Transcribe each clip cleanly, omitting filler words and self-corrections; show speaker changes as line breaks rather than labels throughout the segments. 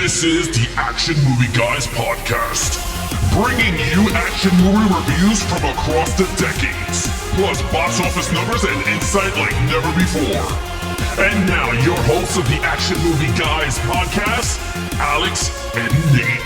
This is the Action Movie Guys podcast, bringing you action movie reviews from across the decades, plus box office numbers and insight like never before. And now, your hosts of the Action Movie Guys podcast, Alex and Nate.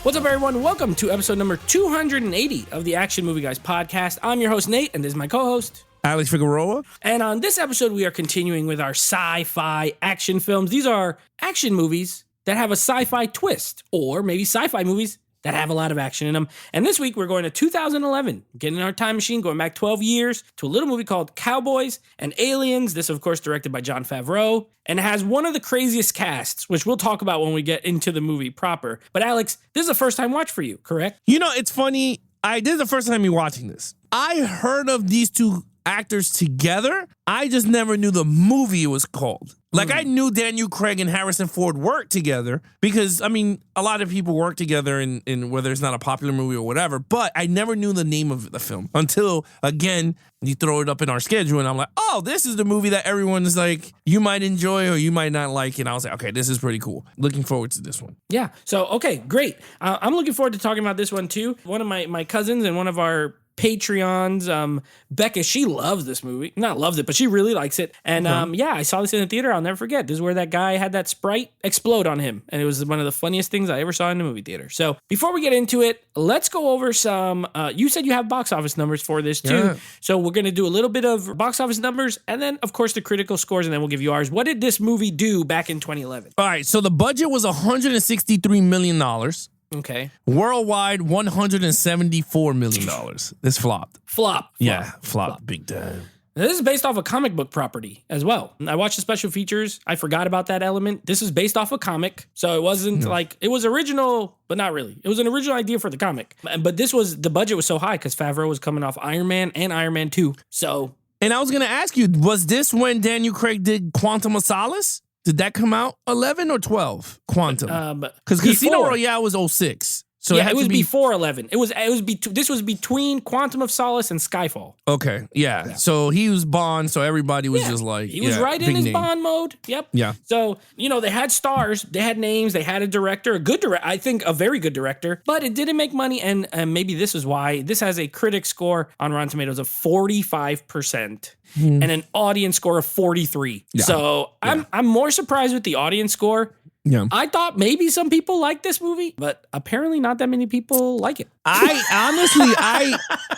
What's up, everyone? Welcome to episode number 280 of the Action Movie Guys podcast. I'm your host, Nate, and this is my co-host,
Alex Figueroa.
And on this episode, we are continuing with our sci-fi action films. These are action movies that have a sci-fi twist, or maybe sci-fi movies that have a lot of action in them. And this week, we're going to 2011, getting in our time machine, going back 12 years to a little movie called Cowboys and Aliens. This, of course, directed by Jon Favreau, and it has one of the craziest casts, which we'll talk about when we get into the movie proper. But Alex, this is a first-time watch for you, correct?
You know, it's funny. This is the first time me watching this. I heard of these two actors together. I just never knew the movie it was called. Like, I knew Daniel Craig and Harrison Ford worked together because, I mean, a lot of people work together in whether it's not a popular movie or whatever, but I never knew the name of the film until, again, you throw it up in our schedule and I'm like, oh, this is the movie that everyone's like, you might enjoy or you might not like. And I was like, okay, this is pretty cool. Looking forward to this one.
Yeah. So, okay, great. I'm looking forward to talking about this one too. One of my cousins and one of our Patreons, Becca, she loves this movie. Not loves it, but she really likes it. And yeah, I saw this in the theater. I'll never forget. This is where that guy had that Sprite explode on him. And it was one of the funniest things I ever saw in the movie theater. So before we get into it, let's go over some, you said you have box office numbers for this too. Yeah. So we're going to do a little bit of box office numbers and then, of course, the critical scores, and then we'll give you ours. What did this movie do back in 2011?
All right. So the budget was $163 million.
Okay.
Worldwide, $174 million. This flopped.
Flop.
Yeah, flopped big time.
Now, this is based off a comic book property as well. I watched the special features. I forgot about that element. This is based off a comic. So it wasn't like, it was original, but not really. It was an original idea for the comic. But the budget was so high because Favreau was coming off Iron Man and Iron Man 2. So.
And I was going to ask you, was this when Daniel Craig did Quantum of Solace? Did that come out 11 or 12? Quantum. Because Casino Royale was 06. So
yeah, it was before 11. This was between Quantum of Solace and Skyfall.
Okay, yeah. So he was Bond, so everybody was just like,
he was right in his name. Bond mode. Yep.
Yeah.
So, you know, they had stars, they had names, they had a director, I think a very good director, but it didn't make money, and maybe this is why. This has a critic score on Rotten Tomatoes of 45%. And an audience score of 43. Yeah. So I'm more surprised with the audience score. Yeah. I thought maybe some people like this movie, but apparently not that many people like it.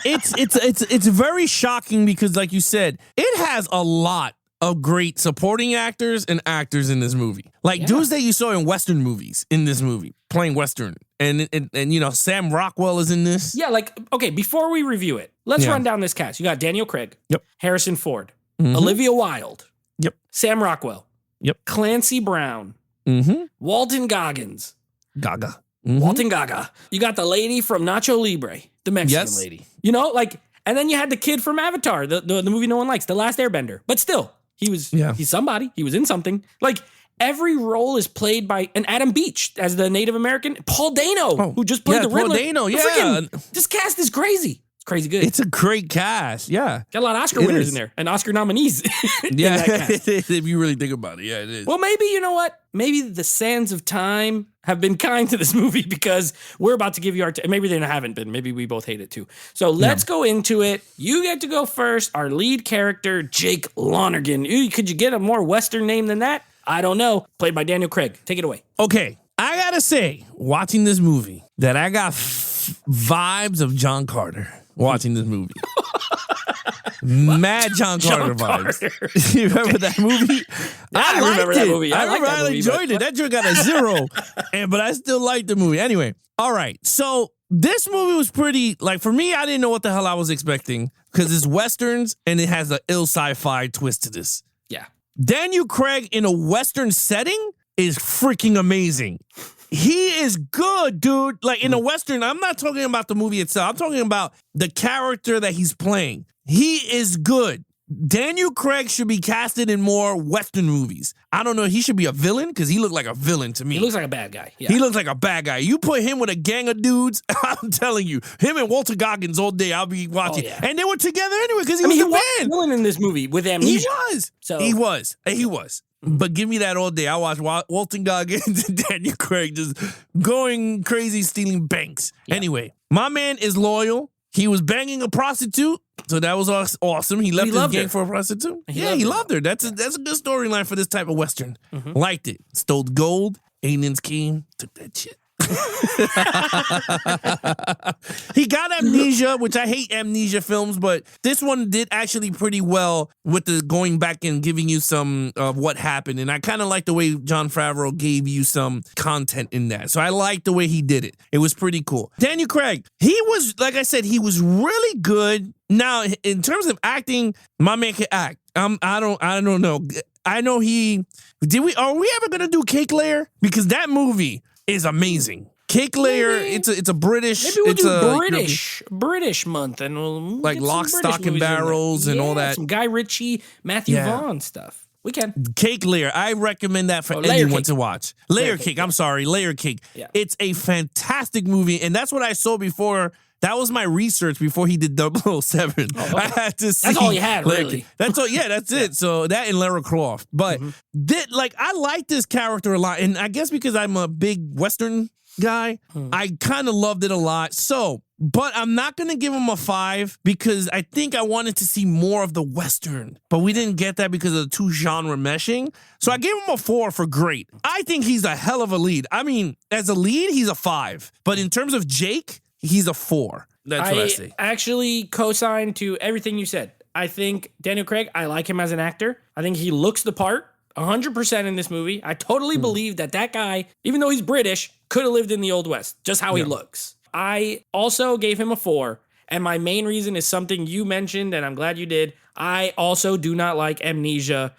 It's very shocking because, like you said, it has a lot of great supporting actors and actors in this movie. Like dudes that you saw in Western movies in this movie, playing Western. And you know, Sam Rockwell is in this.
Yeah, like, okay, before we review it, let's run down this cast. You got Daniel Craig.
Yep.
Harrison Ford. Olivia Wilde.
Yep.
Sam Rockwell.
Yep.
Clancy Brown. Walton Goggins.
Gaga.
Walton Gaga. You got the lady from Nacho Libre, the Mexican lady. You know, like, and then you had the kid from Avatar, the movie no one likes, The Last Airbender. But still, he's somebody. He was in something. Like, every role is played by an Adam Beach as the Native American. Paul Dano, who just played the Riddler.
Paul Dano, yeah.
This cast is crazy. Crazy good.
It's a great cast, yeah.
Got a lot of Oscar winners in there and Oscar nominees.
Yeah, if you really think about it, yeah, it is.
Well, maybe, you know what? Maybe the sands of time have been kind to this movie because we're about to give you our... maybe they haven't been. Maybe we both hate it too. So let's go into it. You get to go first. Our lead character, Jake Lonergan. Could you get a more Western name than that? I don't know. Played by Daniel Craig. Take it away.
Okay, I gotta say, watching this movie, that I got vibes of John Carter. Watching this movie. Mad John Carter vibes. You remember that movie?
I remember that movie.
I enjoyed it. That joke got a 0, but I still liked the movie. Anyway, all right. So this movie was pretty, like, for me, I didn't know what the hell I was expecting because it's Westerns and it has an ill sci-fi twist to this.
Yeah.
Daniel Craig in a Western setting is freaking amazing. He is good, dude. Like, in a Western, I'm not talking about the movie itself. I'm talking about the character that he's playing. He is good. Daniel Craig should be casted in more Western movies. I don't know. He should be a villain because he looked like a villain to me.
He looks like a bad guy. Yeah.
He looks like a bad guy. You put him with a gang of dudes, I'm telling you, him and Walter Goggins all day, I'll be watching. Oh, yeah. And they were together anyway because he was the man.
He was villain in this movie with amnesia.
He was. He was. But give me that all day. I watch Walton Goggins and Daniel Craig just going crazy, stealing banks. Yeah. Anyway, my man is loyal. He was banging a prostitute, so that was awesome. He left his gang for a prostitute. He loved her. That's a good storyline for this type of Western. Liked it. Stole gold. Aliens came, took that shit. He got amnesia, which I hate amnesia films, but this one did actually pretty well with the going back and giving you some of what happened. And I kind of like the way Jon Favreau gave you some content in that. So I like the way he did it. It was pretty cool. Daniel Craig, he was, like I said, he was really good. Now, in terms of acting, my man can act. I don't know. I know are we ever gonna do Cake Layer? Because that movie is amazing. Cake Layer, it's a British.
Maybe we'll do British month, and we'll
like Lock, Stock, and Barrels and all that.
Some Guy Ritchie, Matthew Vaughn stuff. We can.
Cake Layer. I recommend that for anyone to watch. Layer Cake. I'm sorry, Layer Cake. Yeah. It's a fantastic movie, and that's what I saw before. That was my research before he did 007. Oh, okay. I had to see.
That's all you had, really.
That's all. Yeah, that's it. So that and Lara Croft. But I like this character a lot, and I guess because I'm a big Western guy, I kind of loved it a lot. So, but I'm not gonna give him a 5 because I think I wanted to see more of the Western, but we didn't get that because of the two genre meshing. So I gave him a 4 for great. I think he's a hell of a lead. I mean, as a lead, he's a 5, but in terms of Jake, he's a 4. That's what I say. I
actually co-sign to everything you said. I think Daniel Craig, I like him as an actor. I think he looks the part 100% in this movie. I totally believe that guy, even though he's British, could have lived in the Old West, just how he looks. I also gave him a 4, and my main reason is something you mentioned, and I'm glad you did. I also do not like amnesia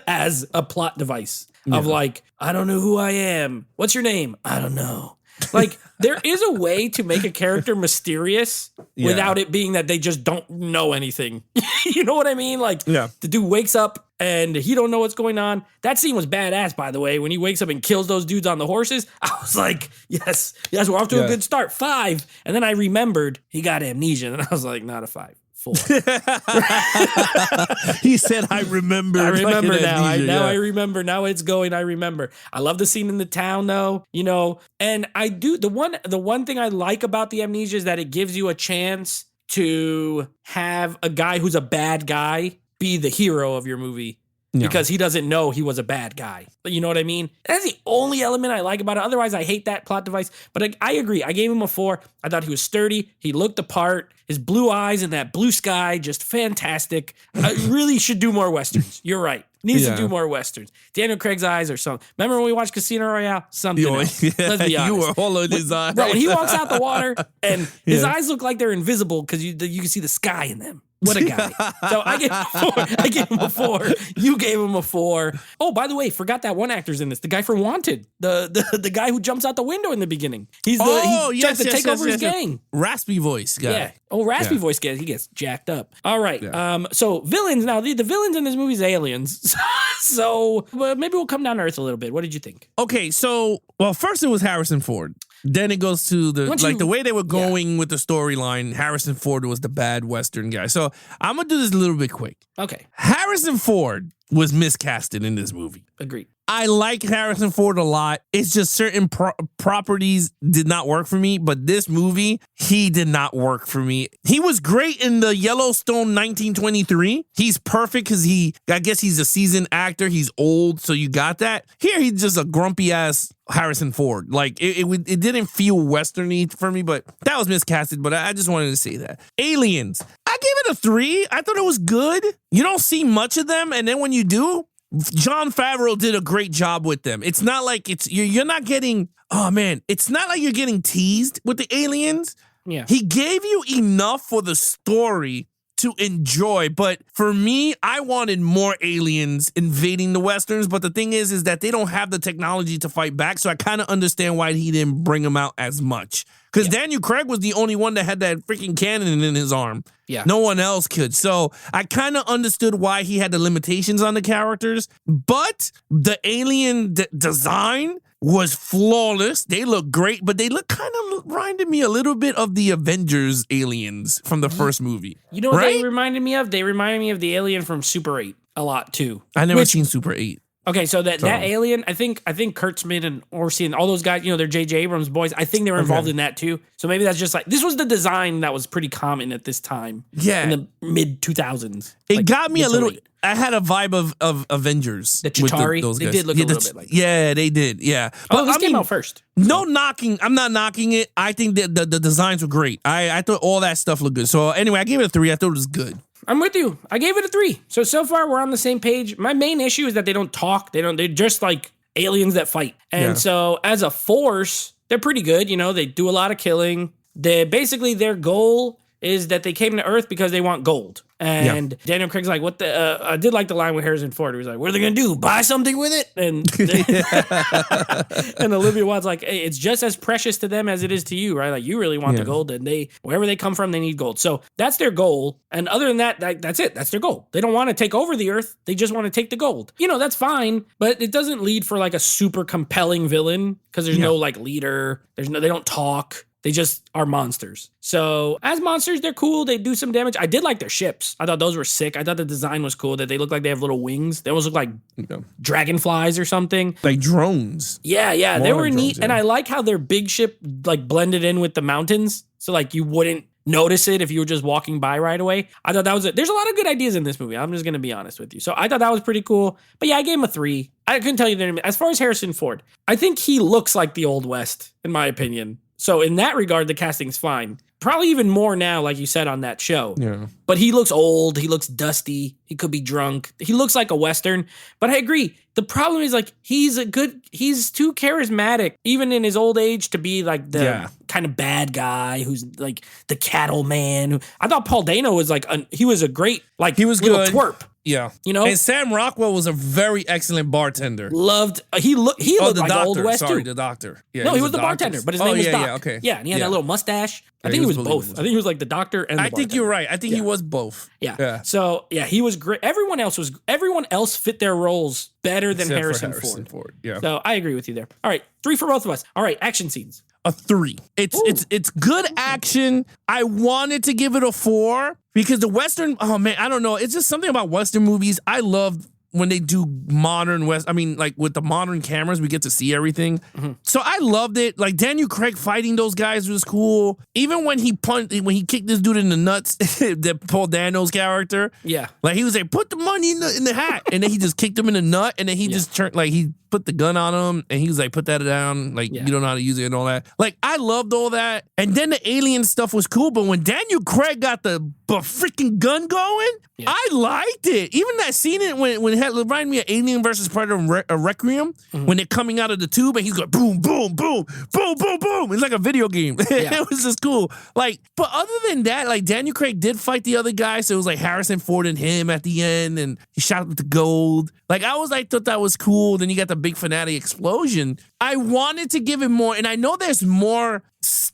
as a plot device of like, I don't know who I am. What's your name? I don't know. Like, there is a way to make a character mysterious without it being that they just don't know anything. You know what I mean? Like, the dude wakes up and he don't know what's going on. That scene was badass, by the way. When he wakes up and kills those dudes on the horses, I was like, yes, we're off to a good start. 5. And then I remembered he got amnesia, and I was like, not a 5. 4.
He said, I remember.
I remember now. I remember. Now it's going. I remember. I love the scene in the town, though, and I do. The one thing I like about the amnesia is that it gives you a chance to have a guy who's a bad guy be the hero of your movie. Because he doesn't know he was a bad guy. You know what I mean? That's the only element I like about it. Otherwise, I hate that plot device. But I agree. I gave him a 4. I thought he was sturdy. He looked the part. His blue eyes and that blue sky, just fantastic. I really should do more Westerns. You're right. Needs to do more Westerns. Daniel Craig's eyes are something. Remember when we watched Casino Royale? Something else. Let's be honest.
You were all in his eyes.
Bro, when he walks out the water and his eyes look like they're invisible because you can see the sky in them. What a guy. So I gave him a 4. You gave him a 4. Oh, by the way, forgot that one actor's in this. The guy from Wanted. The guy who jumps out the window in the beginning. He tries to take over his gang.
Raspy voice guy.
Yeah. Oh, raspy voice guy. He gets jacked up. All right. Yeah. So villains. Now, the villains in this movie is aliens. So maybe we'll come down to earth a little bit. What did you think?
Okay. So, well, first it was Harrison Ford. Then it goes to the way they were going with the storyline. Harrison Ford was the bad Western guy. So I'm going to do this a little bit quick.
Okay.
Harrison Ford was miscasted in this movie.
Agreed.
I like Harrison Ford a lot. It's just certain properties did not work for me, but this movie, he did not work for me. He was great in the Yellowstone 1923. He's perfect because I guess he's a seasoned actor. He's old, so you got that. Here, he's just a grumpy ass Harrison Ford. Like, it didn't feel Westerny for me, but that was miscasted, but I just wanted to say that. Aliens. I gave it a 3. I thought it was good. You don't see much of them, and then when you do, Jon Favreau did a great job with them. It's not like you're not getting, oh man, it's not like you're getting teased with the aliens.
Yeah.
He gave you enough for the story to enjoy, but for me, I wanted more aliens invading the Westerns, but the thing is that they don't have the technology to fight back, so I kind of understand why he didn't bring them out as much. Because Daniel Craig was the only one that had that freaking cannon in his arm.
Yeah.
No one else could. So I kind of understood why he had the limitations on the characters, but the alien design was flawless. They look great, but they look kind of reminded me a little bit of the Avengers aliens from the first movie.
You know what they reminded me of? They reminded me of the alien from Super 8 a lot too.
I never seen Super 8.
Okay, so that Alien, I think Kurtzman and Orsi and all those guys, they're J.J. Abrams boys. I think they were involved in that too. So maybe that's just like, this was the design that was pretty common at this time.
Yeah.
In the mid 2000s.
It got me a little. I had a vibe of Avengers.
The Chitauri,
those guys.
they did look a little bit like that.
Yeah, they did. Yeah.
But this came out first.
No knocking. I'm not knocking it. I think that the designs were great. I thought all that stuff looked good. So anyway, I gave it a 3. I thought it was good.
I'm with you. I gave it a 3. So far we're on the same page. My main issue is that they don't talk. They're just like aliens that fight. And so as a force, they're pretty good. They do a lot of killing. Basically their goal is that they came to Earth because they want gold. And Daniel Craig's like, what the, I did like the line with Harrison Ford. He was like, what are they going to do? Buy something with it? And Olivia Wilde's like, hey, it's just as precious to them as it is to you, right? Like, you really want the gold, and wherever they come from, they need gold. So that's their goal. And other than that, that's it. That's their goal. They don't want to take over the Earth. They just want to take the gold. That's fine, but it doesn't lead for like a super compelling villain because there's no like leader. They don't talk. They just are monsters. So as monsters, they're cool. They do some damage. I did like their ships. I thought those were sick. I thought the design was cool, that they look like they have little wings. They almost look like dragonflies or something.
Like drones.
Yeah. They were neat. And I like how their big ship like blended in with the mountains. So like you wouldn't notice it if you were just walking by right away. I thought that was it. There's a lot of good ideas in this movie. I'm just going to be honest with you. So I thought that was pretty cool. But yeah, I gave him a 3. I couldn't tell you their name. As far as Harrison Ford, I think he looks like the Old West, in my opinion. So in that regard, the casting's fine. Probably even more now, like you said on that show. Yeah. But he looks old. He looks dusty. He could be drunk. He looks like a Western. But I agree. The problem is like he's too charismatic, even in his old age, to be like the kind of bad guy who's like the cattleman. I thought Paul Dano was like he was a great he was little good twerp.
Yeah. And Sam Rockwell was a very excellent bartender.
Loved he looked like
doctor.
Old West
Sorry,
too.
the doctor. Yeah,
no, he was the bartender, but his name was Doc.
Yeah, okay.
Yeah, and he had that little mustache. I think he was both. I think he was like the doctor and the bartender.
I think you're right. I think he was both.
Yeah. So yeah, he was great. Everyone else fit their roles better than Harrison Ford.
Yeah.
So I agree with you there. All right, 3 for both of us. All right, action scenes.
A 3. It's good action. I wanted to give it a 4 because the Western, oh man, I don't know. It's just something about Western movies. I love when they do modern like with the modern cameras, we get to see everything. Mm-hmm. So I loved it. Like Daniel Craig fighting those guys was cool. Even when he kicked this dude in the nuts, that Paul Dano's character.
Yeah.
Like he was like, put the money in the hat. And then he just kicked him in the nut. And then he just turned, like he put the gun on him. And he was like, put that down. Like, you don't know how to use it and all that. Like, I loved all that. And then the alien stuff was cool. But when Daniel Craig got the freaking gun going, I liked it. Even that scene when it had reminded me of Alien versus Predator Requiem, when they're coming out of the tube and he's going boom, boom, boom, boom, boom, boom. It's like a video game. It was just cool. Like, but other than that, like Daniel Craig did fight the other guy, so it was like Harrison Ford and him at the end, and he shot with the gold. Like I was like, thought that was cool. Then you got the big finale explosion. I wanted to give it more, and I know there's more.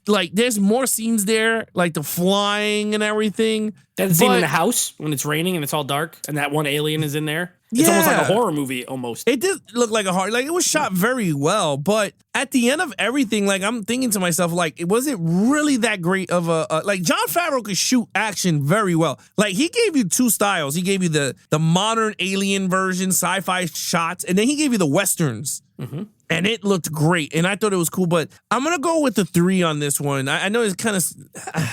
Like there's more scenes there, like the flying and everything.
That scene in the house when it's raining and it's all dark, and that one alien is in there. It's almost like a horror movie, almost.
It did look like a horror. Like it was shot very well, but at the end of everything, like I'm thinking to myself, like, was it really that great of a like Jon Favreau could shoot action very well. Like he gave you 2 styles. He gave you the modern alien version, sci-fi shots, and then he gave you the westerns. Mm-hmm. And it looked great, and I thought it was cool. But I'm gonna go with the 3 on this one. I know it's kind of.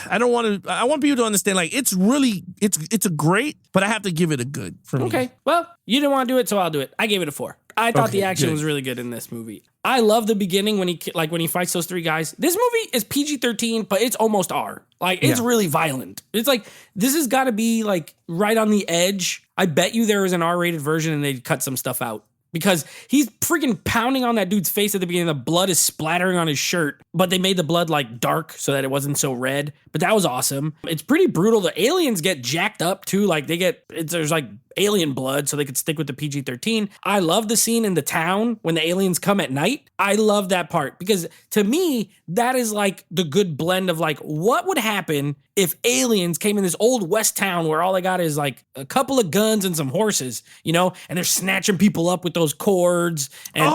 I want people to understand. Like it's a great, but I have to give it a good for me.
Okay, well, you didn't want to do it, so I'll do it. I gave it a 4. I thought the action was really good in this movie. I love the beginning when he fights those 3 guys. This movie is PG-13, but it's almost R. Like it's really violent. It's like this has got to be like right on the edge. I bet you there is an R-rated version and they cut some stuff out. Because he's freaking pounding on that dude's face at the beginning. The blood is splattering on his shirt, but they made the blood like dark so that it wasn't so red. But that was awesome. It's pretty brutal. The aliens get jacked up too. Like there's like alien blood so they could stick with the PG-13. I love the scene in the town when the aliens come at night. I love that part because to me, that is like the good blend of like what would happen if aliens came in this old West town where all they got is like a couple of guns and some horses, and they're snatching people up with those cords. And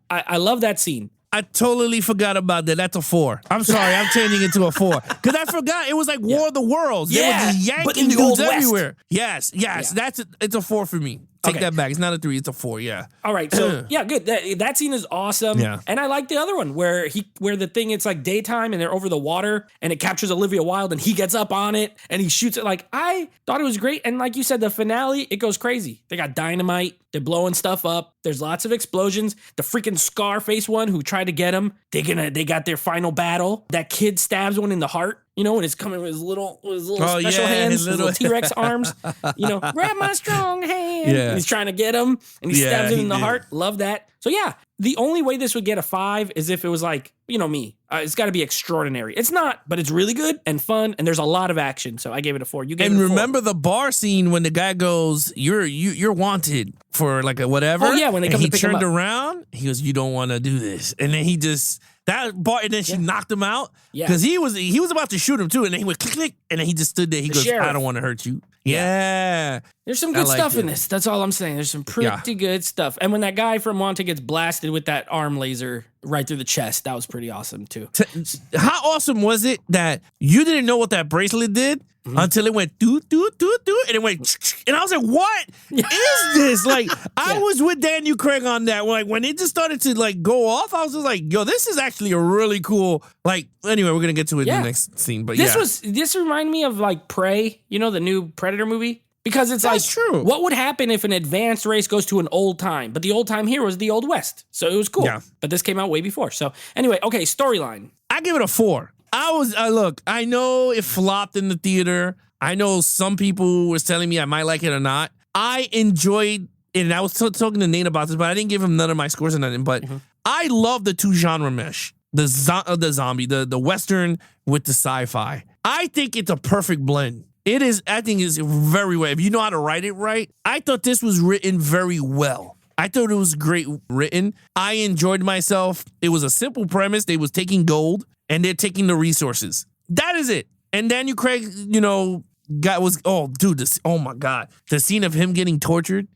I love that scene.
I totally forgot about that. That's a 4. I'm sorry. I'm changing it to a 4. Because I forgot. It was like War of the Worlds. They were just yanking dudes everywhere. Yes. It's a 4 for me. Take that back. It's not a 3, it's a 4, yeah.
All right, so yeah, good. That scene is awesome.
Yeah.
And I like the other one where the thing, it's like daytime and they're over the water and it captures Olivia Wilde and he gets up on it and he shoots it. Like, I thought it was great. And like you said, the finale, it goes crazy. They got dynamite. They're blowing stuff up. There's lots of explosions. The freaking Scarface one who tried to get him, they got their final battle. That kid stabs one in the heart. You know, when it's coming with his little special hands, his little T-Rex arms. You know, grab my strong hand.
Yeah.
And he's trying to get him, and he stabs him in the heart. Love that. So yeah, the only way this would get a 5 is if it was like, you know me. It's got to be extraordinary. It's not, but it's really good and fun, and there's a lot of action. So I gave it a 4. You gave it a 4.
And remember the bar scene when the guy goes, "You're wanted for like a whatever."
Oh yeah, when they come
and
to pick
he
him
turned
up.
around, he goes, "You don't want to do this," and then he just. That bar, and then she knocked him out
Yeah.
because he was about to shoot him too, and then he went click, click, and then he just stood there. He goes,
sheriff.
"I don't want to hurt you." Yeah.
There's some good
I
stuff
liked
in
it.
this. That's all I'm saying. There's some pretty good stuff. And when that guy from Wanta gets blasted with that arm laser right through the chest, that was pretty awesome too.
How awesome was it that you didn't know what that bracelet did until it went doot, doot, doot, doot, and it went, and I was like, what is this? Like, I was with Daniel Craig on that. Like, when it just started to like go off, I was just like, yo, this is actually a really cool, like, anyway, we're going to get to it in the next scene, but
This reminded me of like Prey, you know, the new Predator movie. Because it's
That's true.
What would happen if an advanced race goes to an old time? But the old time here was the Old West. So it was cool.
Yeah.
But this came out way before. So anyway, okay, storyline.
I give it a 4. Look, I know it flopped in the theater. I know some people was telling me I might like it or not. I enjoyed it, and I was talking to Nate about this, but I didn't give him none of my scores or nothing. But I love the 2 genre mesh. The zombie, the Western with the sci-fi. I think it's a perfect blend. It is, I think it's very well. If you know how to write it right, I thought this was written very well. I thought it was great written. I enjoyed myself. It was a simple premise. They was taking gold and they're taking the resources. That is it. And Daniel Craig, you know, oh my God. The scene of him getting tortured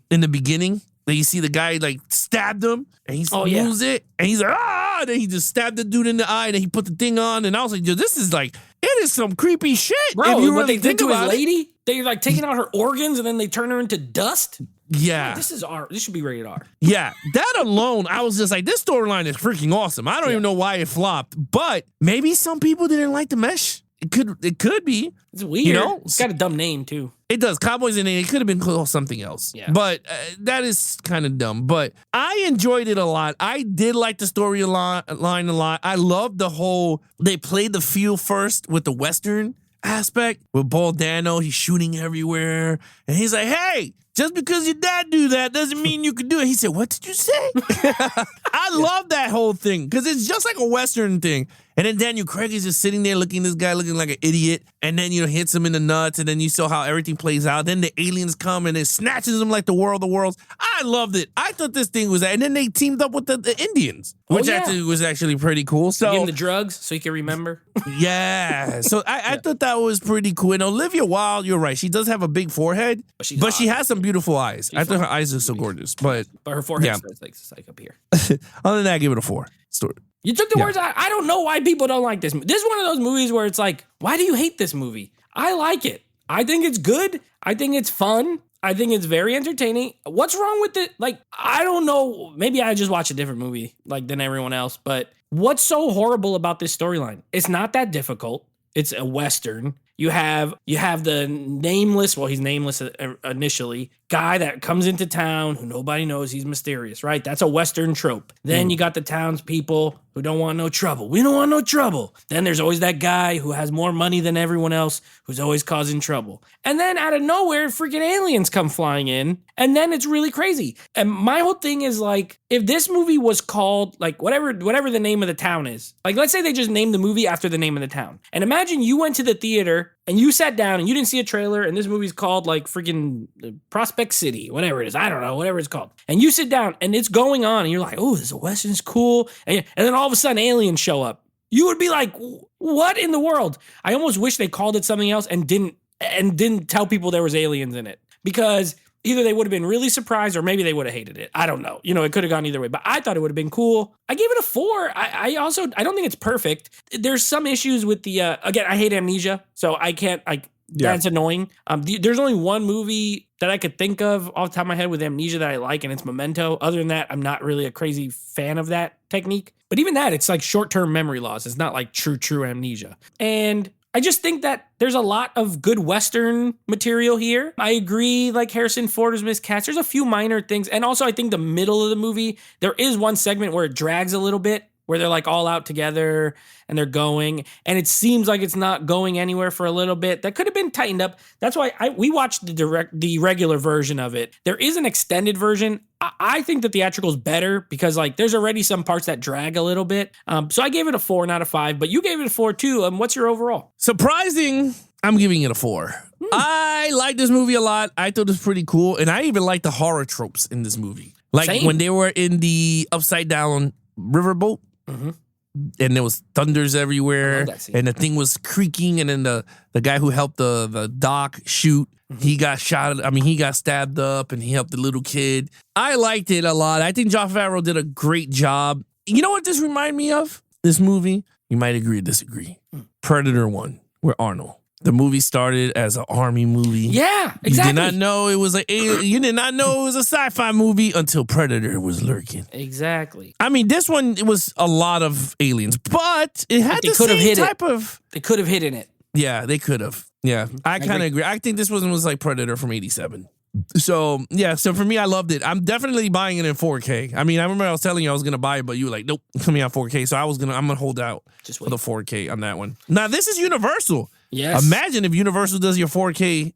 in the beginning. That you see the guy like stabbed him and he moves it and he's like, and then he just stabbed the dude in the eye and then he put the thing on and I was like, yo, this is like, it is some creepy shit.
Bro,
if you
what
really
they did to his
about it.
lady, they're like taking out her organs and then they turn her into dust.
Yeah.
This should be rated R.
Yeah. That alone, I was just like, this storyline is freaking awesome. I don't even know why it flopped, but maybe some people didn't like the mesh. It could be.
It's weird.
You know?
It's got a dumb name too.
It does. Cowboys Aliens. It could have been called something else.
Yeah.
But that is kind of dumb. But I enjoyed it a lot. I did like the storyline a lot. I loved the whole, they played the feel first with the Western aspect. With Paul Dano, he's shooting everywhere. And he's like, hey, just because your dad do that doesn't mean you can do it. He said, what did you say? I love that whole thing because it's just like a Western thing. And then Daniel Craig is just sitting there looking like an idiot. And then, you know, hits him in the nuts. And then you saw how everything plays out. Then the aliens come and it snatches him like the world of worlds. I loved it. I thought this thing was, and then they teamed up with the Indians, which was actually pretty cool. So
Give him the drugs so he can remember.
yeah. So I thought that was pretty cool. And Olivia Wilde, you're right. She does have a big forehead, but she has some beautiful eyes. I thought her eyes are so gorgeous. But
her forehead starts like up here.
other than that, I give it a 4. Story.
You took the words out. I don't know why people don't like this. This is one of those movies where it's like, why do you hate this movie? I like it. I think it's good. I think it's fun. I think it's very entertaining. What's wrong with it? Like, I don't know. Maybe I just watch a different movie like than everyone else. But what's so horrible about this storyline? It's not that difficult. It's a Western. You have the nameless, well, he's nameless initially, guy that comes into town who nobody knows, he's mysterious, right? That's a Western trope. Then you got the townspeople who don't want no trouble. We don't want no trouble. Then there's always that guy who has more money than everyone else who's always causing trouble. And then out of nowhere, freaking aliens come flying in, and then it's really crazy. And my whole thing is like, if this movie was called, like, whatever the name of the town is, like, let's say they just named the movie after the name of the town. And imagine you went to the theater and you sat down and you didn't see a trailer and this movie's called like freaking Prospect City, whatever it is. I don't know, whatever it's called. And you sit down and it's going on and you're like, oh, this is a Western, it's cool. And then all of a sudden aliens show up. You would be like, what in the world? I almost wish they called it something else and didn't tell people there was aliens in it, because either they would have been really surprised or maybe they would have hated it. I don't know. You know, it could have gone either way, but I thought it would have been cool. I gave it a 4. I don't think it's perfect. There's some issues with the, again, I hate Amnesia. So I can't,
Yeah.
That's annoying. There's only one movie that I could think of off the top of my head with amnesia that I like, and it's Memento. Other than that, I'm not really a crazy fan of that technique. But even that, it's like short-term memory loss. It's not like true amnesia. And I just think that there's a lot of good Western material here. I agree, like Harrison Ford was miscast. There's a few minor things. And also, I think the middle of the movie, there is one segment where it drags a little bit, where they're like all out together and they're going. And it seems like it's not going anywhere for a little bit. That could have been tightened up. That's why we watched the regular version of it. There is an extended version. I think the theatrical is better because like there's already some parts that drag a little bit. So I gave it a 4, not a 5, but you gave it a 4 too. What's your overall?
Surprising, I'm giving it a 4. I like this movie a lot. I thought it was pretty cool. And I even like the horror tropes in this movie. Like
Same.
when they were in the upside down riverboat.
Mm-hmm.
And there was thunders everywhere,
that scene.
and the thing was creaking, and then the guy who helped the doc shoot, he got shot. I mean, he got stabbed up, and he helped the little kid. I liked it a lot. I think Jon Favreau did a great job. You know what this reminded me of? This movie, you might agree or disagree. Predator 1, with Arnold. The movie started as an army movie.
Yeah, exactly.
You did not know it was you did not know it was a sci-fi movie until Predator was lurking.
Exactly.
I mean, this one, it was a lot of aliens, but it had the same type of...
They could have hidden it.
Yeah, they could have. Yeah, I kind of agree. I think this one was like Predator from 87. So, yeah, so for me, I loved it. I'm definitely buying it in 4K. I mean, I remember I was telling you I was going to buy it, but you were like, nope, coming out 4K. So I'm going to hold out
Just
for the 4K on that one. Now, this is Universal.
Yes.
Imagine if Universal does your 4K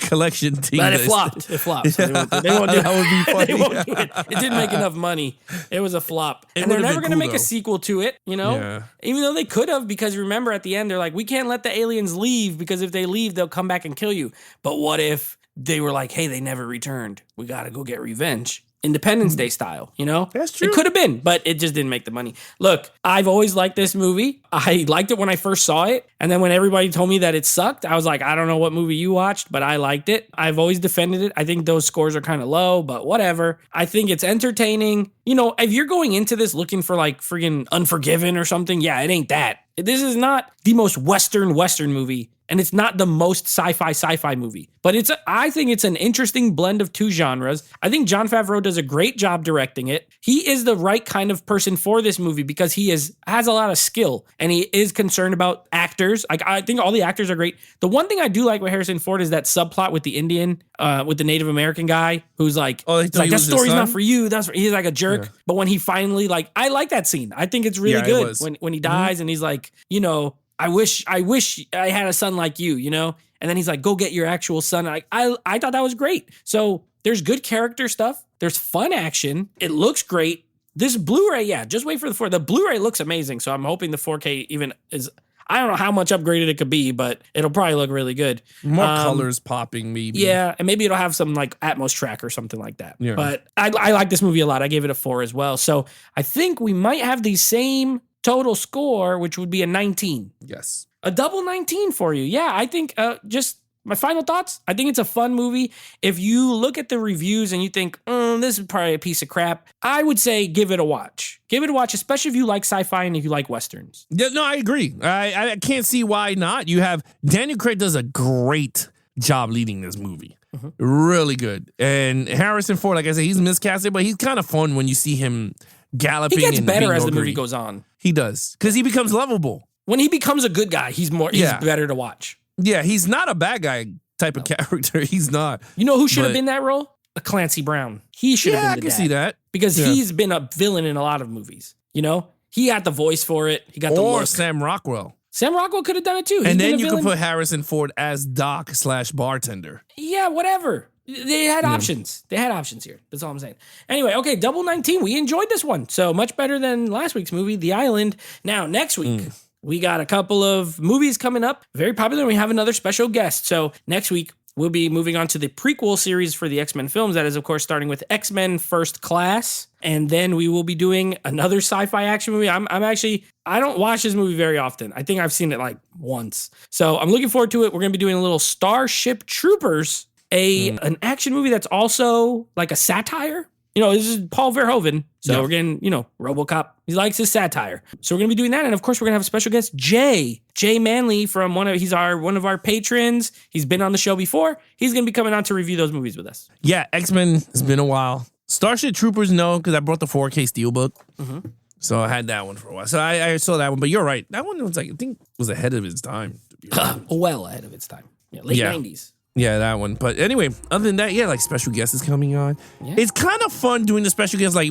collection team.
But it flopped. It flopped. So they won't do it.
That would be funny.
They won't do it. It didn't make enough money. It was a flop. And they're never going to make a sequel to it, you know?
Yeah.
Even though they could have, because remember at the end, they're like, we can't let the aliens leave because if they leave, they'll come back and kill you. But what if they were like, hey, they never returned. We got to go get revenge. Independence Day style, you know?
That's true.
It could have been, but it just didn't make the money. Look, I've always liked this movie. I liked it when I first saw it. And then when everybody told me that it sucked, I was like, I don't know what movie you watched, but I liked it. I've always defended it. I think those scores are kind of low, but whatever. I think it's entertaining. You know, if you're going into this looking for like friggin' Unforgiven or something, yeah, it ain't that. This is not the most Western movie. And it's not the most sci-fi movie, but I think it's an interesting blend of two genres. I think Jon Favreau does a great job directing it. He is the right kind of person for this movie because he has a lot of skill and he is concerned about actors. Like I think all the actors are great. The one thing I do like with Harrison Ford is that subplot with the Indian, with the Native American guy who's like, that story's not for you. He's like a jerk. Yeah. But when he finally I like that scene. I think it's really good when he dies and he's like, you know, I wish I had a son like you, you know? And then he's like, go get your actual son. I thought that was great. So there's good character stuff. There's fun action. It looks great. This Blu-ray, yeah, just wait for the 4K. The Blu-ray looks amazing. So I'm hoping the 4K even is, I don't know how much upgraded it could be, but it'll probably look really good.
More colors popping maybe.
Yeah, and maybe it'll have some like Atmos track or something like that.
Yeah.
But I like this movie a lot. I gave it a 4 as well. So I think we might have the same total score, which would be a 19.
Yes.
A double 19 for you. Yeah, I think just my final thoughts. I think it's a fun movie. If you look at the reviews and you think, this is probably a piece of crap, I would say give it a watch. Give it a watch, especially if you like sci-fi and if you like Westerns.
Yeah, no, I agree. I can't see why not. You have Daniel Craig does a great job leading this movie. Mm-hmm. Really good. And Harrison Ford, like I said, he's miscasted, but he's kind of fun when you see him galloping.
He gets better as the
green.
movie goes on.
He does, because he becomes lovable.
When he becomes a good guy, he's better to watch.
Yeah, he's not a bad guy type of character. He's not.
You know who should have been that role? A Clancy Brown. He should have been the dad.
I can see that.
Because he's been a villain in a lot of movies. You know? He had the voice for it. He got the look.
Or Sam Rockwell.
Sam Rockwell could have done it too.
And then you could put Harrison Ford as Doc/bartender.
Yeah, whatever. They had options. They had options here. That's all I'm saying. Anyway, okay, double 19. We enjoyed this one. So much better than last week's movie, The Island. Now, next week, we got a couple of movies coming up. Very popular. We have another special guest. So next week, we'll be moving on to the prequel series for the X-Men films. That is, of course, starting with X-Men First Class. And then we will be doing another sci-fi action movie. I don't watch this movie very often. I think I've seen it like once. So I'm looking forward to it. We're going to be doing a little Starship Troopers, an action movie that's also like a satire this is Paul Verhoeven. So
Yeah.
we're getting, RoboCop. He likes his satire. So we're going to be doing that. And of course, we're going to have a special guest, Jay Manley from one of our patrons. He's been on the show before. He's going to be coming on to review those movies with us.
Yeah, X-Men has been a while. Starship Troopers, no, because I brought the 4K Steelbook.
Mm-hmm.
So I had that one for a while. So I saw that one. But you're right. That one was I think was ahead of its time. To be honest.
Well ahead of its time. Yeah, late 90s.
Yeah, that one. But anyway, other than that, yeah, like special guests is coming on.
Yeah.
It's kind of fun doing the special guests. Like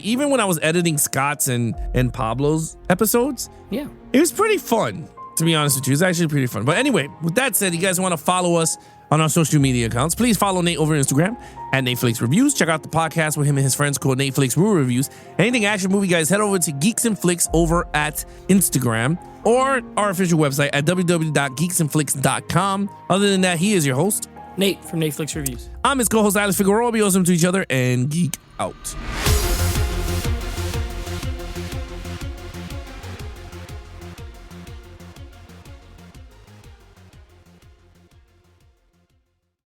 even when I was editing Scott's and Pablo's episodes,
Yeah.
it was pretty fun, to be honest with you. It's actually pretty fun. But anyway, with that said, you guys want to follow us on our social media accounts, please follow Nate over Instagram at Netflix Reviews. Check out the podcast with him and his friends called Netflix Movie Reviews. Anything action movie, guys, head over to Geeks and Flicks over at Instagram or our official website at www.geeksandflicks.com. Other than that, he is your host,
Nate from Netflix Reviews.
I'm his co-host, Alex Figueroa. Be awesome to each other and geek out.